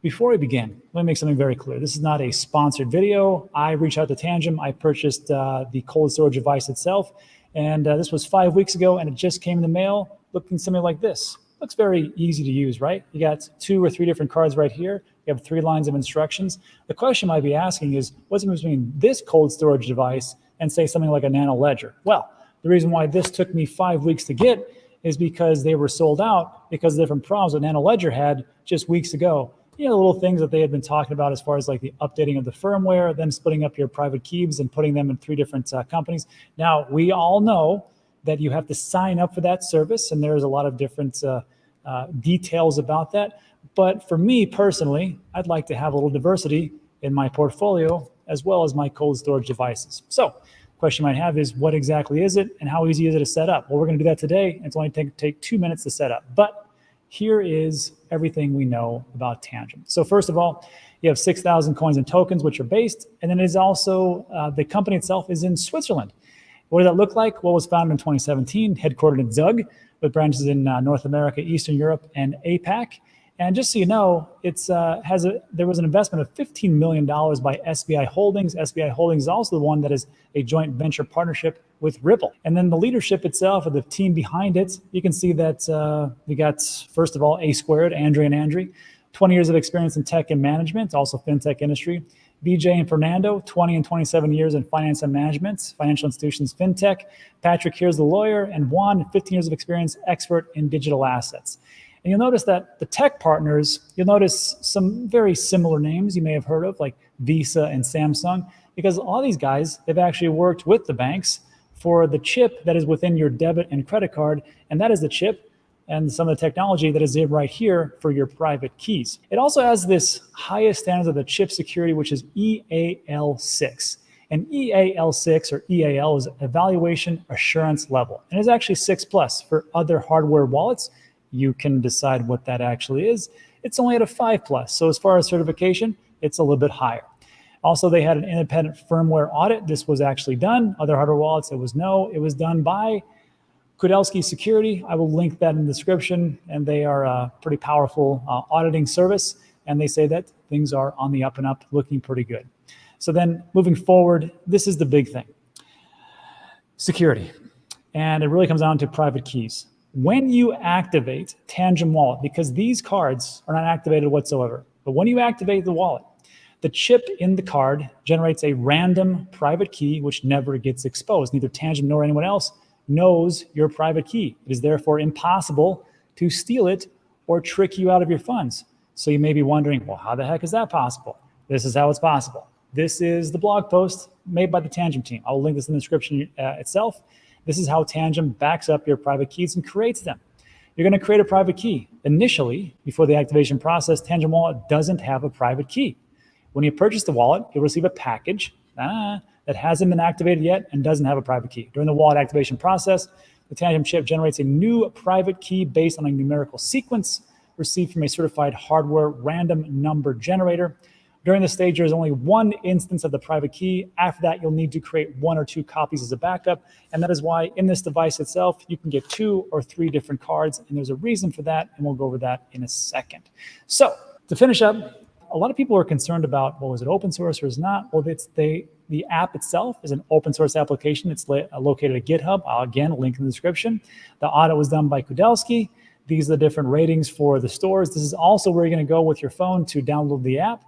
Before we begin, let me make something very clear. This is not a sponsored video. I reached out to TANGEM. I purchased the cold storage device itself, and this was 5 weeks ago, and it just came in the mail looking something like this. Looks very easy to use, right? You got 2 or 3 different cards right here. You have 3 lines of instructions. The question you might be asking is, what's the difference between this cold storage device and say something like a nano ledger? Well, the reason why this took me 5 weeks to get is because they were sold out because of different problems that nano ledger had just weeks ago. You know, the little things that they had been talking about as far as like the updating of the firmware, them splitting up your private keys and putting them in 3 different companies. Now, we all know that you have to sign up for that service, and there's a lot of different details about that. But for me personally, I'd like to have a little diversity in my portfolio as well as my cold storage devices. So the question you might have is, what exactly is it and how easy is it to set up? Well, we're going to do that today. It's only take 2 minutes to set up. But here is everything we know about TANGEM. So first of all, you have 6,000 coins and tokens, which are based, and then it is also, the company itself is in Switzerland. What does that look like? Well, it was founded in 2017, headquartered in Zug, with branches in North America, Eastern Europe, and APAC. And just so you know, there was an investment of $15 million by SBI Holdings. SBI Holdings is also the one that is a joint venture partnership with Ripple. And then the leadership itself, or the team behind it, you can see that we got, first of all, A Squared, Andre and Andre, 20 years of experience in tech and management, also fintech industry. BJ and Fernando, 20 and 27 years in finance and management, financial institutions, fintech. Patrick, here's the lawyer, and Juan, 15 years of experience, expert in digital assets. And you'll notice that the tech partners, you'll notice some very similar names you may have heard of, like Visa and Samsung, because all these guys, they've actually worked with the banks for the chip that is within your debit and credit card, and that is the chip and some of the technology that is right here for your private keys. It also has this highest standards of the chip security, which is EAL6. And EAL6 or EAL is Evaluation Assurance Level. And it's actually 6+ for other hardware wallets. You can decide what that actually is. It's only at a 5+. So as far as certification, it's a little bit higher. Also, they had an independent firmware audit. This was actually done. Other hardware wallets, it was no. It was done by Kudelski Security. I will link that in the description, and they are a pretty powerful auditing service, and they say that things are on the up and up, looking pretty good. So then moving forward, this is the big thing. Security. And it really comes down to private keys. When you activate TANGEM Wallet, because these cards are not activated whatsoever, but when you activate the wallet, the chip in the card generates a random private key which never gets exposed. Neither TANGEM nor anyone else knows your private key. It is therefore impossible to steal it or trick you out of your funds. So you may be wondering, well, how the heck is that possible? This is how it's possible. This is the blog post made by the TANGEM team. I'll link this in the description itself. This is how TANGEM backs up your private keys and creates them. You're going to create a private key. Initially, before the activation process, TANGEM Wallet doesn't have a private key. When you purchase the wallet, you'll receive a package that hasn't been activated yet and doesn't have a private key. During the wallet activation process, the TANGEM chip generates a new private key based on a numerical sequence received from a certified hardware random number generator. During this stage, there is only one instance of the private key. After that, you'll need to create 1 or 2 copies as a backup. And that is why in this device itself, you can get 2 or 3 different cards. And there's a reason for that. And we'll go over that in a second. So to finish up, a lot of people are concerned about, well, is it open source or is it not? Well, the app itself is an open source application. It's located at GitHub. I'll again link in the description. The audit was done by Kudelski. These are the different ratings for the stores. This is also where you're going to go with your phone to download the app.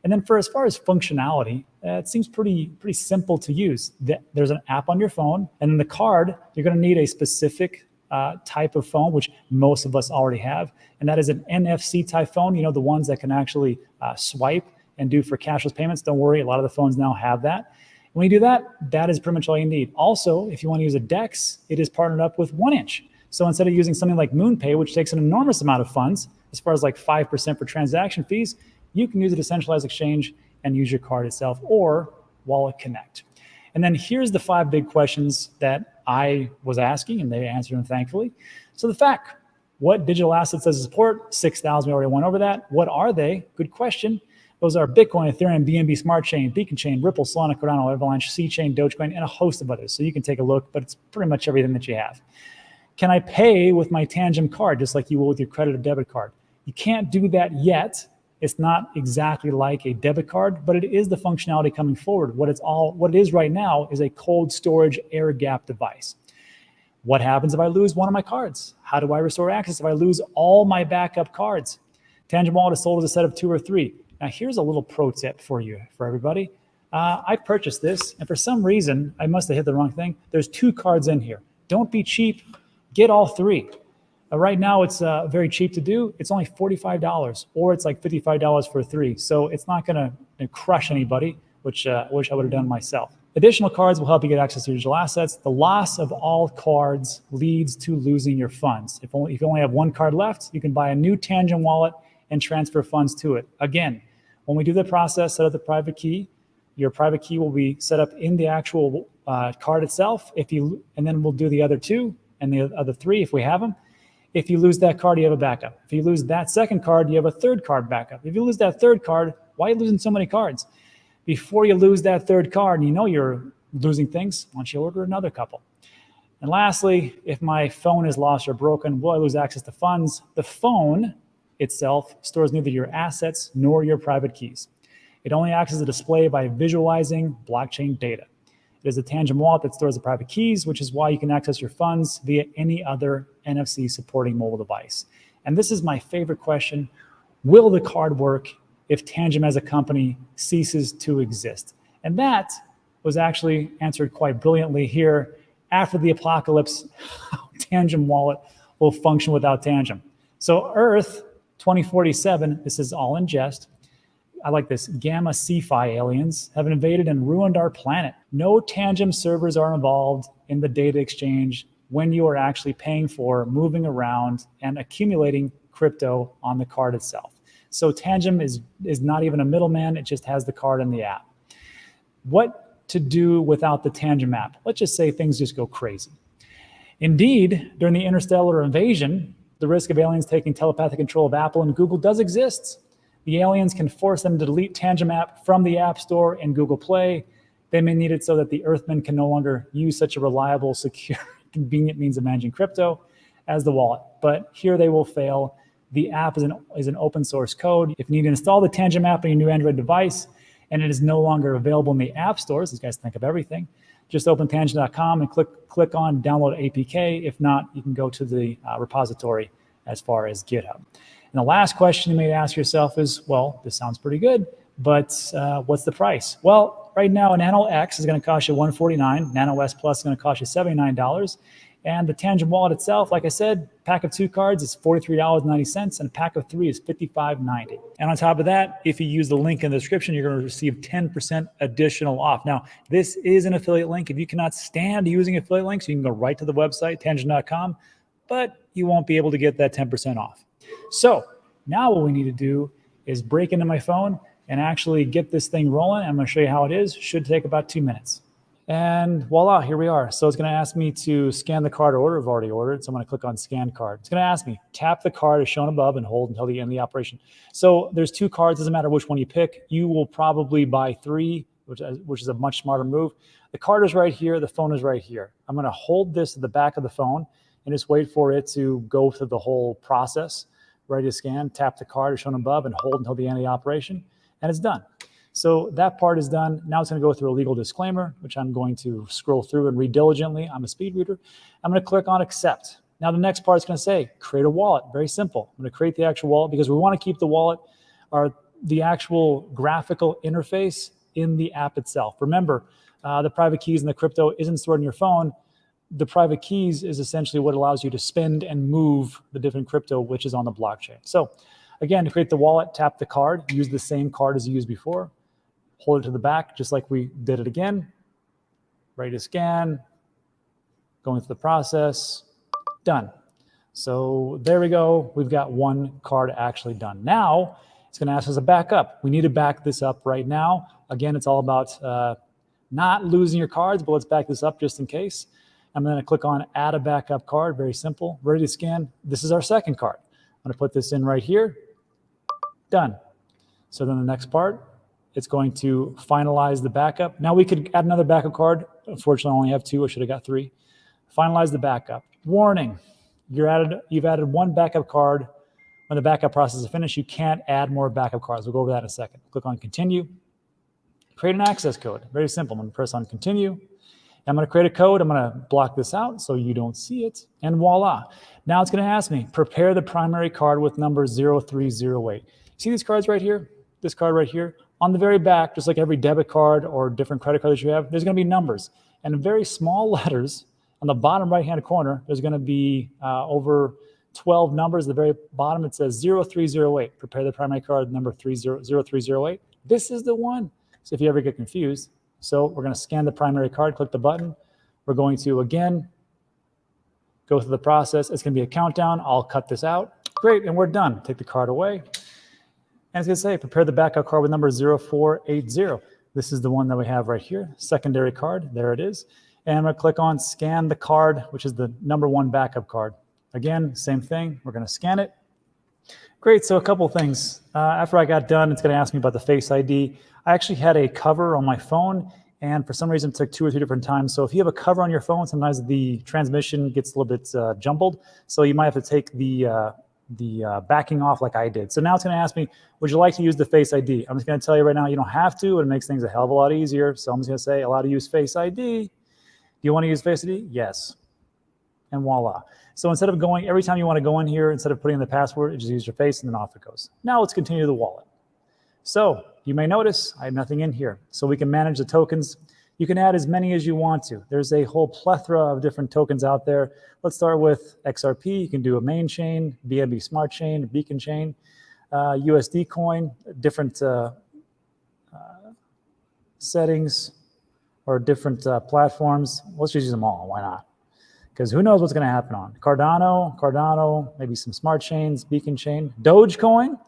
And then as far as functionality, it seems pretty simple to use. There's an app on your phone, and then the card, you're going to need a specific type of phone, which most of us already have, and that is an NFC type phone. You know, the ones that can actually swipe and do for cashless payments. Don't worry, a lot of the phones now have that. When you do that, that is pretty much all you need. Also, if you want to use a DEX, it is partnered up with 1inch. So instead of using something like MoonPay, which takes an enormous amount of funds, as far as like 5% for transaction fees, you can use a decentralized exchange and use your card itself or Wallet Connect. And then here's the 5 big questions that I was asking, and they answered them thankfully. So the FAQ, what digital assets does it support? 6,000, we already went over that. What are they? Good question. Those are Bitcoin, Ethereum, BNB Smart Chain, Beacon Chain, Ripple, Solana, Cardano, Avalanche, C-Chain, Dogecoin, and a host of others. So you can take a look, but it's pretty much everything that you have. Can I pay with my TANGEM card, just like you will with your credit or debit card? You can't do that yet It's not exactly like a debit card, but it is the functionality coming forward. What it is right now is a cold storage air gap device. What happens if I lose one of my cards? How do I restore access if I lose all my backup cards? TANGEM Wallet is sold as a set of 2 or 3. Now, here's a little pro tip for you, for everybody. I purchased this, and for some reason, I must have hit the wrong thing. There's 2 cards in here. Don't be cheap. Get all 3. Right now, it's very cheap to do. It's only $45, or it's like $55 for 3. So it's not going to crush anybody, which I wish I would have done myself. Additional cards will help you get access to digital assets. The loss of all cards leads to losing your funds. If you only have 1 card left, you can buy a new TANGEM wallet and transfer funds to it. Again, when we do the process, set up the private key. Your private key will be set up in the actual card itself. And then we'll do the other 2 and the other 3 if we have them. If you lose that card, you have a backup. If you lose that second card, you have a 3rd card backup. If you lose that 3rd card, why are you losing so many cards? Before you lose that 3rd card and you know you're losing things, why don't you order another couple? And lastly, if my phone is lost or broken, will I lose access to funds? The phone itself stores neither your assets nor your private keys. It only acts as a display by visualizing blockchain data. It is a TANGEM wallet that stores the private keys, which is why you can access your funds via any other NFC supporting mobile device. And this is my favorite question. Will the card work if TANGEM as a company ceases to exist? And that was actually answered quite brilliantly here. After the apocalypse, how TANGEM wallet will function without TANGEM. So Earth 2047, this is all in jest. I like this. Gamma Cephei aliens have invaded and ruined our planet. No TANGEM servers are involved in the data exchange when you are actually paying for, moving around, and accumulating crypto on the card itself. So TANGEM is not even a middleman. It just has the card and the app. What to do without the TANGEM app? Let's just say things just go crazy. Indeed, during the interstellar invasion, the risk of aliens taking telepathic control of Apple and Google does exist. The aliens can force them to delete TANGEM app from the App Store and Google Play. They may need it so that the Earthmen can no longer use such a reliable, secure, convenient means of managing crypto as the wallet. But here they will fail. The app is an open source code. If you need to install the TANGEM app on your new Android device and it is no longer available in the app stores, these guys think of everything, just open tangem.com and click on download APK. If not, you can go to the repository as far as GitHub. And the last question you may ask yourself is, well, this sounds pretty good, but what's the price? Well, right now, a Nano X is going to cost you $149. Nano S Plus is going to cost you $79. And the TANGEM wallet itself, like I said, pack of 2 cards is $43.90, and a pack of 3 is $55.90. And on top of that, if you use the link in the description, you're going to receive 10% additional off. Now, this is an affiliate link. If you cannot stand using affiliate links, you can go right to the website, tangem.com, but you won't be able to get that 10% off. So now what we need to do is break into my phone and actually get this thing rolling. I'm going to show you how it is. Should take about 2 minutes. And voila, here we are. So it's going to ask me to scan the card order. I've already ordered, so I'm going to click on scan card. It's going to ask me, tap the card as shown above and hold until the end of the operation. So there's 2 cards. Doesn't matter which one you pick. You will probably buy 3, which is a much smarter move. The card is right here. The phone is right here. I'm going to hold this at the back of the phone and just wait for it to go through the whole process. Ready to scan, tap the card as shown above and hold until the end of the operation, and it's done. So that part is done. Now it's going to go through a legal disclaimer, which I'm going to scroll through and read diligently. I'm a speed reader. I'm going to click on accept. Now the next part is going to say create a wallet. Very simple. I'm going to create the actual wallet because we want to keep the wallet or the actual graphical interface in the app itself. Remember, the private keys and the crypto isn't stored in your phone. The private keys is essentially what allows you to spend and move the different crypto, which is on the blockchain. So again, to create the wallet, tap the card, use the same card as you used before, hold it to the back, just like we did it again. Ready to scan, going through the process, done. So there we go. We've got 1 card actually done. Now it's going to ask us a backup. We need to back this up right now. Again, it's all about not losing your cards, but let's back this up just in case. I'm going to click on add a backup card. Very simple. Ready to scan. This is our second card. I'm going to put this in right here. Done. So then the next part, it's going to finalize the backup. Now we could add another backup card. Unfortunately, I only have 2. I should have got 3. Finalize the backup. Warning, you've added 1 backup card. when the backup process is finished, you can't add more backup cards. We'll go over that in a second. Click on continue. Create an access code. Very simple. I'm going to press on continue. I'm going to create a code. I'm going to block this out so you don't see it. And voila. Now it's going to ask me, prepare the primary card with number 0308. See these cards right here? This card right here? On the very back, just like every debit card or different credit card that you have, there's going to be numbers. And in very small letters on the bottom right-hand corner, there's going to be over 12 numbers. At the very bottom, it says 0308. Prepare the primary card number 0308. This is the one. So if you ever get confused, so we're going to scan the primary card, click the button. We're going to, again, go through the process. It's going to be a countdown. I'll cut this out. Great, and we're done. Take the card away. And it's going to say, prepare the backup card with number 0480. This is the one that we have right here, secondary card. There it is. And I'm going to click on scan the card, which is the number 1 backup card. Again, same thing. We're going to scan it. Great, so a couple things. After I got done, it's going to ask me about the Face ID. I actually had a cover on my phone, and for some reason it took 2 or 3 different times. So if you have a cover on your phone, sometimes the transmission gets a little bit jumbled. So you might have to take the backing off like I did. So now it's going to ask me, would you like to use the Face ID? I'm just going to tell you right now, you don't have to. It makes things a hell of a lot easier. So I'm just going to say, allow to use Face ID. Do you want to use Face ID? Yes. And voila. So instead of going, every time you want to go in here, instead of putting in the password, you just use your face and then off it goes. Now let's continue the wallet. So you may notice I have nothing in here. So we can manage the tokens. You can add as many as you want to. There's a whole plethora of different tokens out there. Let's start with XRP. You can do a main chain, BNB Smart Chain, Beacon Chain, USD coin, different settings or different platforms. Let's just use them all. Why not? Because who knows what's going to happen on Cardano, maybe some smart chains, Beacon Chain, Dogecoin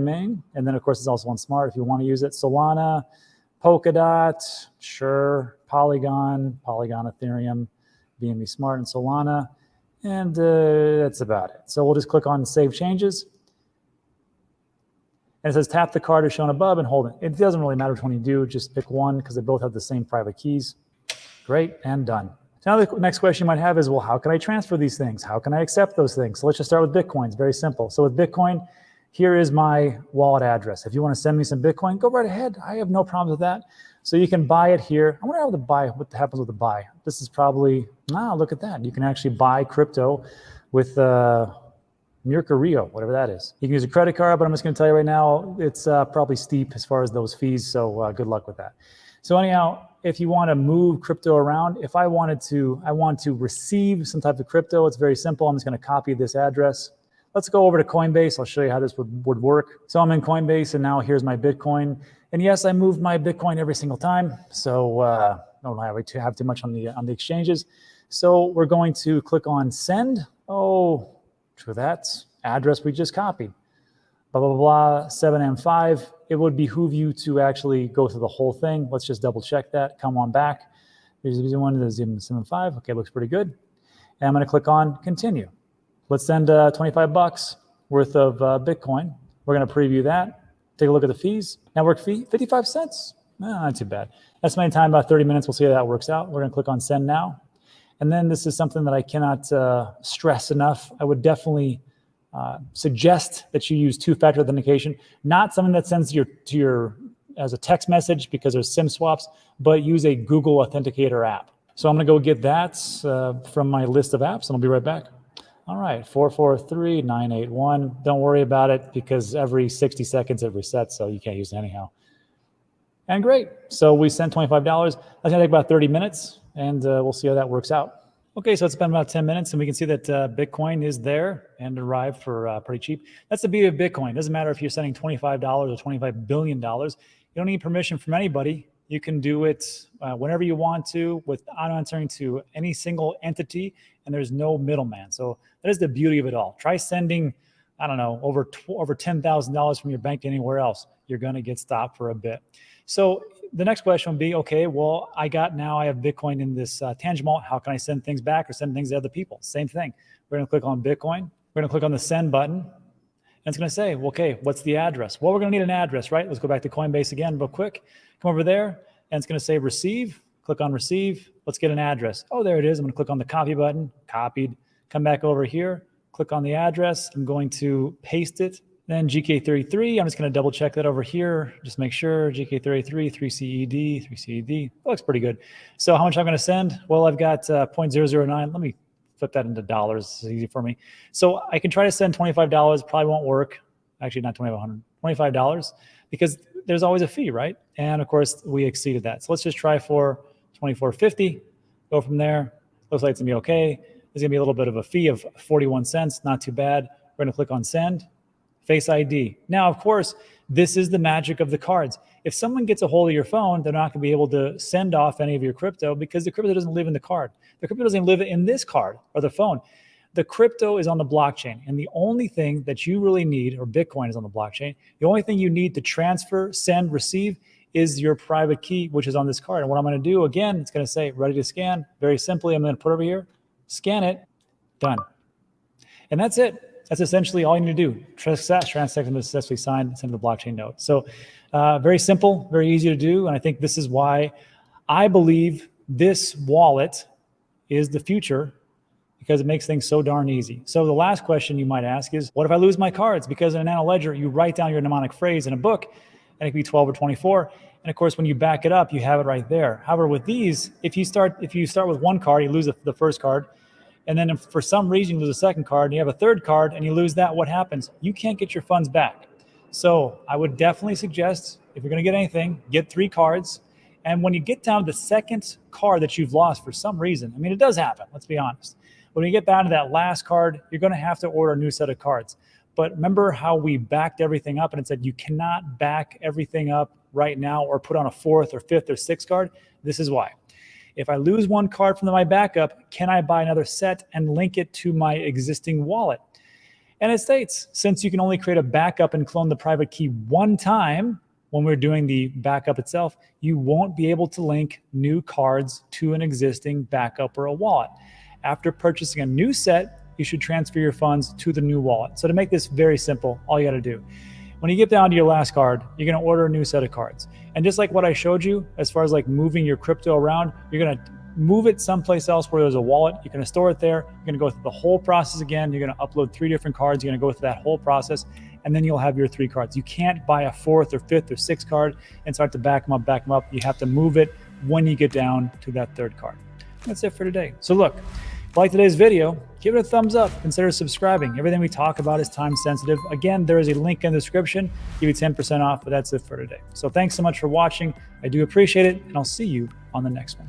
main, and then of course there's also on Smart if you want to use it. Solana, Polkadot, sure, Polygon, Ethereum, BNB Smart, and Solana, and that's about it. So we'll just click on Save Changes, and it says tap the card as shown above and hold it. It doesn't really matter which one you do, just pick one because they both have the same private keys. Great, and done. So now the next question you might have is, well, how can I transfer these things? How can I accept those things? So let's just start with Bitcoin. It's very simple. So with Bitcoin, here is my wallet address. If you want to send me some Bitcoin, go right ahead. I have no problems with that. So you can buy it here. I wonder how the buy, what happens with the buy. This is probably, look at that. You can actually buy crypto with Mercurio, whatever that is. You can use a credit card, but I'm just going to tell you right now, it's probably steep as far as those fees. So good luck with that. So anyhow, if you want to move crypto around, if I want to receive some type of crypto, it's very simple. I'm just going to copy this address. Let's go over to Coinbase. I'll show you how this would work. So I'm in Coinbase, and now here's my Bitcoin. And yes, I moved my Bitcoin every single time. So don't have too much on the exchanges. So we're going to click on send. Oh, to that address we just copied. Blah, blah, blah, 7M5. It would behoove you to actually go through the whole thing. Let's just double check that. Come on back. Here's the one, there's 7M5. Okay, looks pretty good. And I'm going to click on continue. Let's send 25 bucks worth of Bitcoin. We're going to preview that. Take a look at the fees. Network fee, 55 cents. Not too bad. Estimated time about 30 minutes. We'll see how that works out. We're going to click on send now. And then this is something that I cannot stress enough. I would definitely suggest that you use two-factor authentication, not something that sends to your as a text message because there's SIM swaps, but use a Google Authenticator app. So I'm going to go get that from my list of apps, and I'll be right back. All right, 443981. Don't worry about it because every 60 seconds it resets, so you can't use it anyhow. And great. So we sent $25. That's going to take about 30 minutes, and we'll see how that works out. Okay, so it's been about 10 minutes, and we can see that Bitcoin is there and arrived for pretty cheap. That's the beauty of Bitcoin. It doesn't matter if you're sending $25 or $25 billion. You don't need permission from anybody. You can do it whenever you want to without answering to any single entity, and there's no middleman. So that is the beauty of it all. Try sending, I don't know, over $10,000 from your bank to anywhere else. You're going to get stopped for a bit. So the next question would be, okay, well, I have Bitcoin in this TANGEM wallet. How can I send things back or send things to other people? Same thing. We're going to click on Bitcoin. We're going to click on the send button. And it's going to say, well, okay, what's the address? Well, we're going to need an address, right? Let's go back to Coinbase again real quick. Come over there, and it's going to say receive. Click on receive. Let's get an address. Oh, there it is. I'm going to click on the copy button. Copied. Come back over here. click on the address. I'm going to paste it. Then GK33, I'm just going to double check that over here. Just make sure GK33, 3CED, 3CED. Looks pretty good. So how much I'm going to send? Well, I've got 0.009. Let me flip that into dollars. It's easy for me. So I can try to send $25. Probably won't work. Actually, not $2,500. $25 because there's always a fee, right? And of course, we exceeded that. So let's just try for $24.50. Go from there. Looks like it's going to be okay. There's going to be a little bit of a fee of 41 cents. Not too bad. We're going to click on send. Face ID. Now, of course, this is the magic of the cards. If someone gets a hold of your phone, they're not going to be able to send off any of your crypto because the crypto doesn't live in the card. The crypto doesn't live in this card or the phone. The crypto is on the blockchain. And the only thing that you really need, or Bitcoin is on the blockchain, the only thing you need to transfer, send, receive is your private key, which is on this card. And what I'm going to do, again, it's going to say ready to scan. Very simply, I'm going to put over here, scan it, done. And that's it. That's essentially all you need to do. Transaction successfully signed, send to the blockchain node. So very simple, very easy to do. And I think this is why I believe this wallet is the future, because it makes things so darn easy. So the last question you might ask is, what if I lose my cards? Because in a nano ledger, you write down your mnemonic phrase in a book, and it can be 12 or 24. And of course, when you back it up, you have it right there. However, with these, if you start with one card, you lose the first card. And then if for some reason you lose a second card and you have a third card and you lose that, what happens? You can't get your funds back. So I would definitely suggest, if you're going to get anything, get 3 cards. And when you get down to the second card that you've lost for some reason, I mean, it does happen, let's be honest. When you get down to that last card, you're going to have to order a new set of cards. But remember how we backed everything up and it said you cannot back everything up right now or put on a 4th or 5th or 6th card? This is why. If I lose one card from my backup, can I buy another set and link it to my existing wallet? And it states, since you can only create a backup and clone the private key one time when we're doing the backup itself, you won't be able to link new cards to an existing backup or a wallet. After purchasing a new set, you should transfer your funds to the new wallet. So to make this very simple, all you got to do, when you get down to your last card, you're going to order a new set of cards. And just like what I showed you, as far as like moving your crypto around, you're going to move it someplace else where there's a wallet. You're going to store it there. You're going to go through the whole process again. You're going to upload 3 different cards. You're going to go through that whole process, and then you'll have your 3 cards. You can't buy a 4th or 5th or 6th card and start to back them up. You have to move it when you get down to that 3rd card. That's it for today. So look, if you like today's video, give it a thumbs up. Consider subscribing. Everything we talk about is time sensitive. Again, there is a link in the description. Give you 10% off, but that's it for today. So thanks so much for watching. I do appreciate it, and I'll see you on the next one.